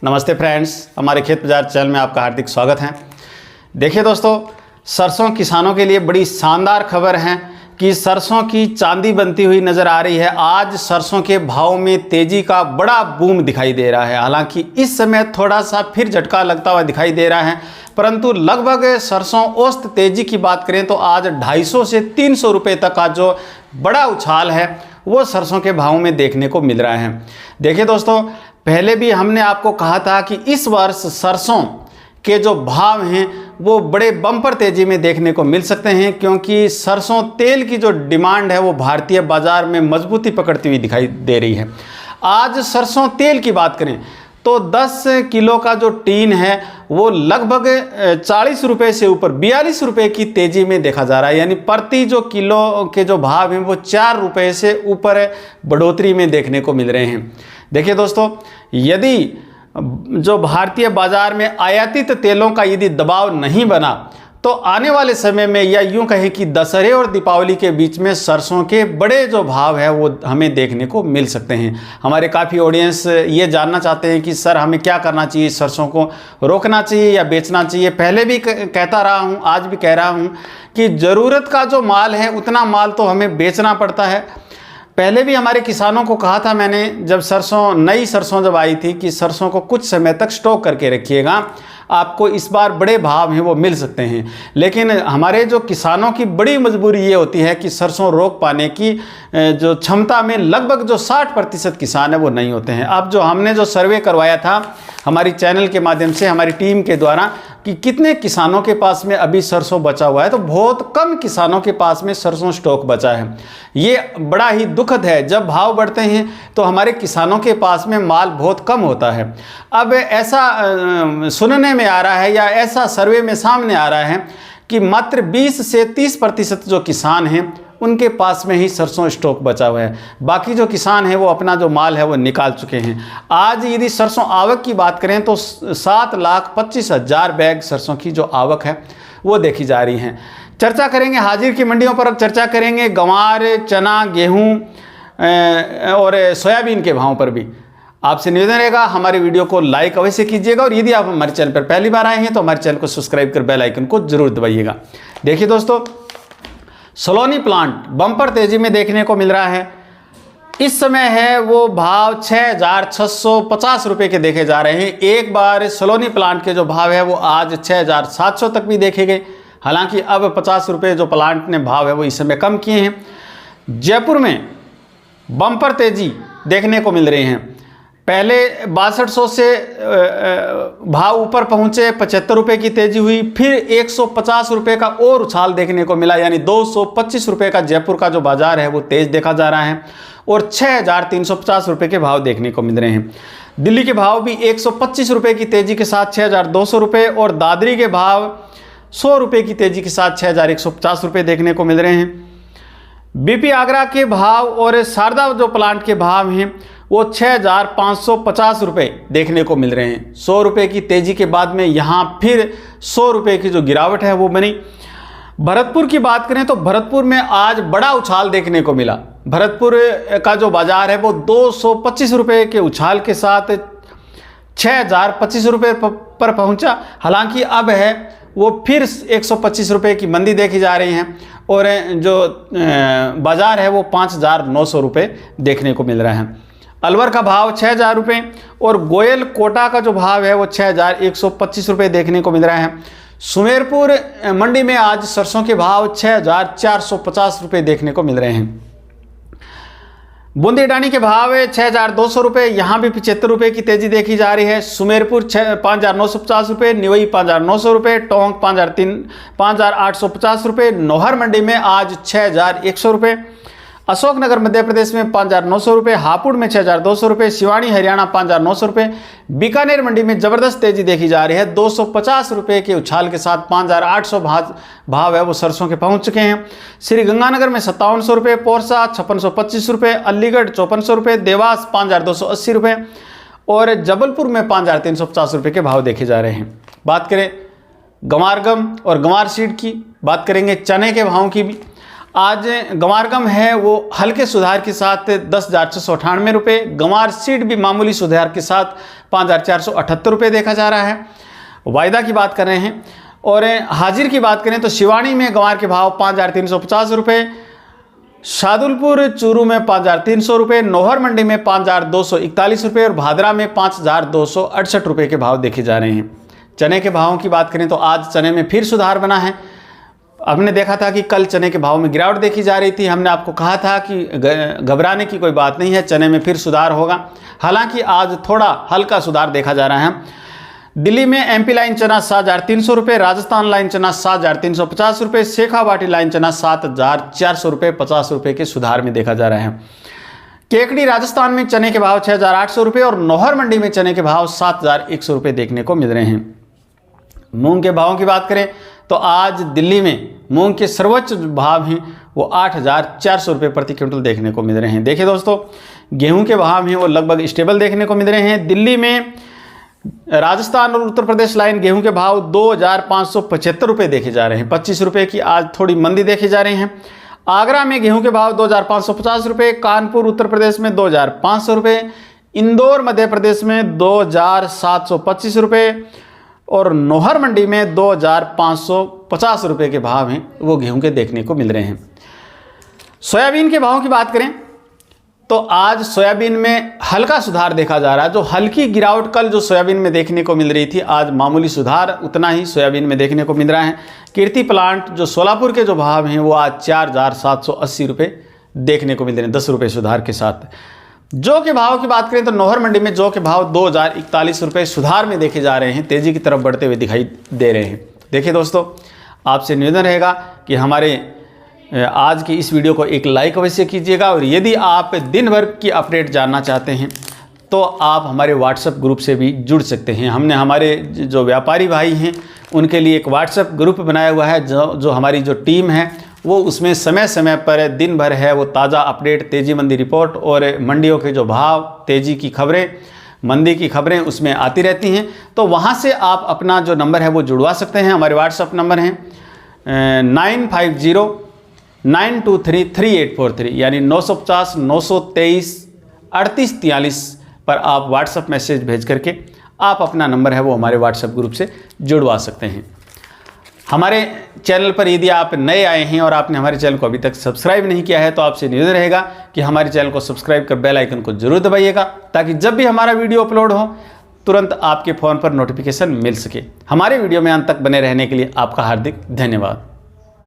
नमस्ते फ्रेंड्स, हमारे खेत बाजार चैनल में आपका हार्दिक स्वागत है। देखिए दोस्तों, सरसों किसानों के लिए बड़ी शानदार खबर है कि सरसों की चांदी बनती हुई नज़र आ रही है। आज सरसों के भाव में तेज़ी का बड़ा बूम दिखाई दे रहा है। हालांकि इस समय थोड़ा सा फिर झटका लगता हुआ दिखाई दे रहा है, परंतु लगभग सरसों औसत तेज़ी की बात करें तो आज 250 से 300 रुपये तक का जो बड़ा उछाल है वो सरसों के भाव में देखने को मिल रहा है। देखिए दोस्तों, पहले भी हमने आपको कहा था कि इस वर्ष सरसों के जो भाव हैं वो बड़े बम्पर तेज़ी में देखने को मिल सकते हैं, क्योंकि सरसों तेल की जो डिमांड है वो भारतीय बाज़ार में मजबूती पकड़ती हुई दिखाई दे रही है। आज सरसों तेल की बात करें तो 10 किलो का जो टीन है वो लगभग 40 रुपये से ऊपर 42 रुपये की तेज़ी में देखा जा रहा है। यानी प्रति जो किलो के जो भाव हैं वो 4 रुपये से ऊपर बढ़ोतरी में देखने को मिल रहे हैं। देखिए दोस्तों, यदि जो भारतीय बाज़ार में आयातित तेलों का यदि दबाव नहीं बना तो आने वाले समय में, या यूं कहें कि दशहरे और दीपावली के बीच में सरसों के बड़े जो भाव है वो हमें देखने को मिल सकते हैं। हमारे काफ़ी ऑडियंस ये जानना चाहते हैं कि सर हमें क्या करना चाहिए, सरसों को रोकना चाहिए या बेचना चाहिए। पहले भी कहता रहा हूँ, आज भी कह रहा हूँ कि ज़रूरत का जो माल है उतना माल तो हमें बेचना पड़ता है। पहले भी हमारे किसानों को कहा था मैंने, जब नई सरसों जब आई थी, कि सरसों को कुछ समय तक स्टॉक करके रखिएगा, आपको इस बार बड़े भाव हैं वो मिल सकते हैं। लेकिन हमारे जो किसानों की बड़ी मजबूरी ये होती है कि सरसों रोक पाने की जो क्षमता में लगभग जो 60% किसान है वो नहीं होते हैं। अब जो हमने जो सर्वे करवाया था हमारी चैनल के माध्यम से, हमारी टीम के द्वारा, कि कितने किसानों के पास में अभी सरसों बचा हुआ है, तो बहुत कम किसानों के पास में सरसों स्टॉक बचा है। ये बड़ा ही दुखद है। जब भाव बढ़ते हैं तो हमारे किसानों के पास में माल बहुत कम होता है। अब ऐसा सुनने में आ रहा है या ऐसा सर्वे में सामने आ रहा है कि मात्र 20 से 30% जो किसान हैं उनके पास में ही सरसों स्टॉक बचा हुआ है। बाकी जो किसान हैं वो अपना जो माल है वो निकाल चुके हैं। आज यदि सरसों आवक की बात करें तो 7,25,000 बैग सरसों की जो आवक है वो देखी जा रही है। चर्चा करेंगे हाजिर की मंडियों पर, अब चर्चा करेंगे गंवार, चना, गेहूँ और सोयाबीन के भावों पर भी। आपसे निवेदन रहेगा हमारे वीडियो को लाइक अवश्य कीजिएगा, और यदि आप हमारे चैनल पर पहली बार आए हैं तो हमारे चैनल को सब्सक्राइब कर बेल आइकन को जरूर दबाइएगा। देखिए दोस्तों, सलोनी प्लांट बम्पर तेजी में देखने को मिल रहा है। इस समय है वो भाव 6,650 रुपये के देखे जा रहे हैं। एक बार सलोनी प्लांट के जो भाव है वो आज 6,700 तक भी देखे गए। हालांकि अब 50 रुपये जो प्लांट ने भाव है वो इस समय कम किए हैं। जयपुर में बम्पर तेजी देखने को मिल रही हैं। पहले 6200 से भाव ऊपर पहुंचे, 75 रुपये की तेजी हुई, फिर 150 रुपये का और उछाल देखने को मिला। यानी 225 रुपये का जयपुर का जो बाजार है वो तेज देखा जा रहा है, और 6,350 रुपये के भाव देखने को मिल रहे हैं। दिल्ली के भाव भी 125 रुपये की तेजी के साथ 6,200 रुपये, और दादरी के भाव 100 रुपये की तेजी के साथ 6,150 रुपये देखने को मिल रहे हैं। बीपी आगरा के भाव और शारदा जो प्लांट के भाव हैं वो 6,550 रुपये देखने को मिल रहे हैं। 100 रुपये की तेज़ी के बाद में यहाँ फिर 100 रुपये की जो गिरावट है वो बनी। भरतपुर की बात करें तो भरतपुर में आज बड़ा उछाल देखने को मिला। भरतपुर का जो बाज़ार है वो 225 रुपये के उछाल के साथ 6,025 रुपये पर पहुँचा। हालांकि अब है वो फिर 125 रुपये की मंदी देखी जा रही है, और जो बाज़ार है वो 5,900 रुपये देखने को मिल रहा है। अलवर का भाव 6,000 रुपये, और गोयल कोटा का जो भाव है वो 6,125 रुपये देखने को मिल रहा है। सुमेरपुर मंडी में आज सरसों के भाव 6,450 रुपये देखने को मिल रहे हैं। बूंदी डानी के भाव 6,200 रुपये, यहाँ भी 75 रुपये की तेज़ी देखी जा रही है। सुमेरपुर 5,950 रुपये, निवई 5,900 रुपये, टोंक 5,850 रुपये। नौहर मंडी में आज 6,100 रुपये। अशोकनगर मध्य प्रदेश में 5,900 रुपये, हापुड़ में 6,200 रुपये, सिवानी हरियाणा 5,900 रुपये। बीकानेर मंडी में ज़बरदस्त तेज़ी देखी जा रही है। 250 रुपये के उछाल के साथ 5,800 भाव है वो सरसों के पहुंच चुके हैं। श्री गंगानगर में 5700 रुपये, पोरसा 5625 रुपये, अलीगढ़ 5400 रुपये, देवास 5,280 रुपये, और जबलपुर में 5,350 रुपये के भाव देखे जा रहे हैं। बात करें गंवार गम और गंवार सीड की, बात करेंगे चने के भावों की भी। आज गंवार है वो हल्के सुधार के साथ 10,698 रुपये, गंवार सीड भी मामूली सुधार के साथ 5,478 रुपये देखा जा रहा है। वायदा की बात कर रहे हैं और हाजिर की बात करें तो शिवानी में गंवार के भाव 5,350 रुपये, शादुलपुर चूरू में 5,300 रुपये, नौहर मंडी में 5,241 रुपये और भादरा में 5,268 रुपये के भाव देखे जा रहे हैं। चने के भावों की बात करें तो आज चने में फिर सुधार बना है। हमने देखा था कि कल चने के भाव में गिरावट देखी जा रही थी, हमने आपको कहा था कि घबराने की कोई बात नहीं है, चने में फिर सुधार होगा। हालांकि आज थोड़ा हल्का सुधार देखा जा रहा है। दिल्ली में एमपी लाइन चना 7,300 रुपये, राजस्थान लाइन चना 7,350 रुपये, शेखावाटी लाइन चना 7,400 रुपये 50 रुपये के सुधार में देखा जा रहा है। केकड़ी राजस्थान में चने के भाव 6,800 रुपये और नौहर मंडी में चने के भाव 7,100 रुपये देखने को मिल रहे हैं। मूंग के भावों की बात करें तो आज दिल्ली में मूंग के सर्वोच्च भाव हैं वो 8,400 रुपये प्रति क्विंटल देखने को मिल रहे हैं। देखिए दोस्तों, गेहूं के भाव हैं वो लगभग स्टेबल देखने को मिल रहे हैं। दिल्ली में राजस्थान और उत्तर प्रदेश लाइन गेहूं के भाव 2,575 रुपये देखे जा रहे हैं, 25 रुपये की आज थोड़ी मंदी देखी जा रही है। आगरा में गेहूं के भाव 2,550 रुपये, कानपुर उत्तर प्रदेश में 2,500 रुपये, इंदौर मध्य प्रदेश में 2,725 रुपये और नौहर मंडी में 2,550 रुपये के भाव हैं वो गेहूं के देखने को मिल रहे हैं। सोयाबीन के भावों की बात करें तो आज सोयाबीन में हल्का सुधार देखा जा रहा है। जो हल्की गिरावट कल जो सोयाबीन में देखने को मिल रही थी, आज मामूली सुधार उतना ही सोयाबीन में देखने को मिल रहा है। कीर्ति प्लांट जो सोलापुर के जो भाव हैं वो आज 4,780 रुपये देखने को मिल रहे हैं, 10 रुपये सुधार के साथ। जौ के भाव की बात करें तो नौहर मंडी में जौ के भाव 2,041 रुपये सुधार में देखे जा रहे हैं, तेजी की तरफ बढ़ते हुए दिखाई दे रहे हैं। देखिए दोस्तों, आपसे निवेदन रहेगा कि हमारे आज की इस वीडियो को एक लाइक अवश्य कीजिएगा और यदि आप दिन भर की अपडेट जानना चाहते हैं तो आप हमारे व्हाट्सएप ग्रुप से भी जुड़ सकते हैं। हमने हमारे जो व्यापारी भाई हैं उनके लिए एक व्हाट्सएप ग्रुप बनाया हुआ है, जो हमारी जो टीम है वो उसमें समय समय पर दिन भर है वो ताज़ा अपडेट, तेज़ी मंदी रिपोर्ट और मंडियों के जो भाव, तेज़ी की खबरें, मंदी की खबरें उसमें आती रहती हैं। तो वहाँ से आप अपना जो नंबर है वो जुड़वा सकते हैं। हमारे व्हाट्सएप नंबर हैं 9509233843 यानी 950 923 3843 पर आप व्हाट्सएप मैसेज भेज करके आप अपना नंबर है वो हमारे व्हाट्सएप ग्रुप से जुड़वा सकते हैं। हमारे चैनल पर यदि आप नए आए हैं और आपने हमारे चैनल को अभी तक सब्सक्राइब नहीं किया है तो आपसे निवेदन रहेगा कि हमारे चैनल को सब्सक्राइब कर बेल आइकन को जरूर दबाइएगा ताकि जब भी हमारा वीडियो अपलोड हो तुरंत आपके फ़ोन पर नोटिफिकेशन मिल सके। हमारे वीडियो में अंत तक बने रहने के लिए आपका हार्दिक धन्यवाद।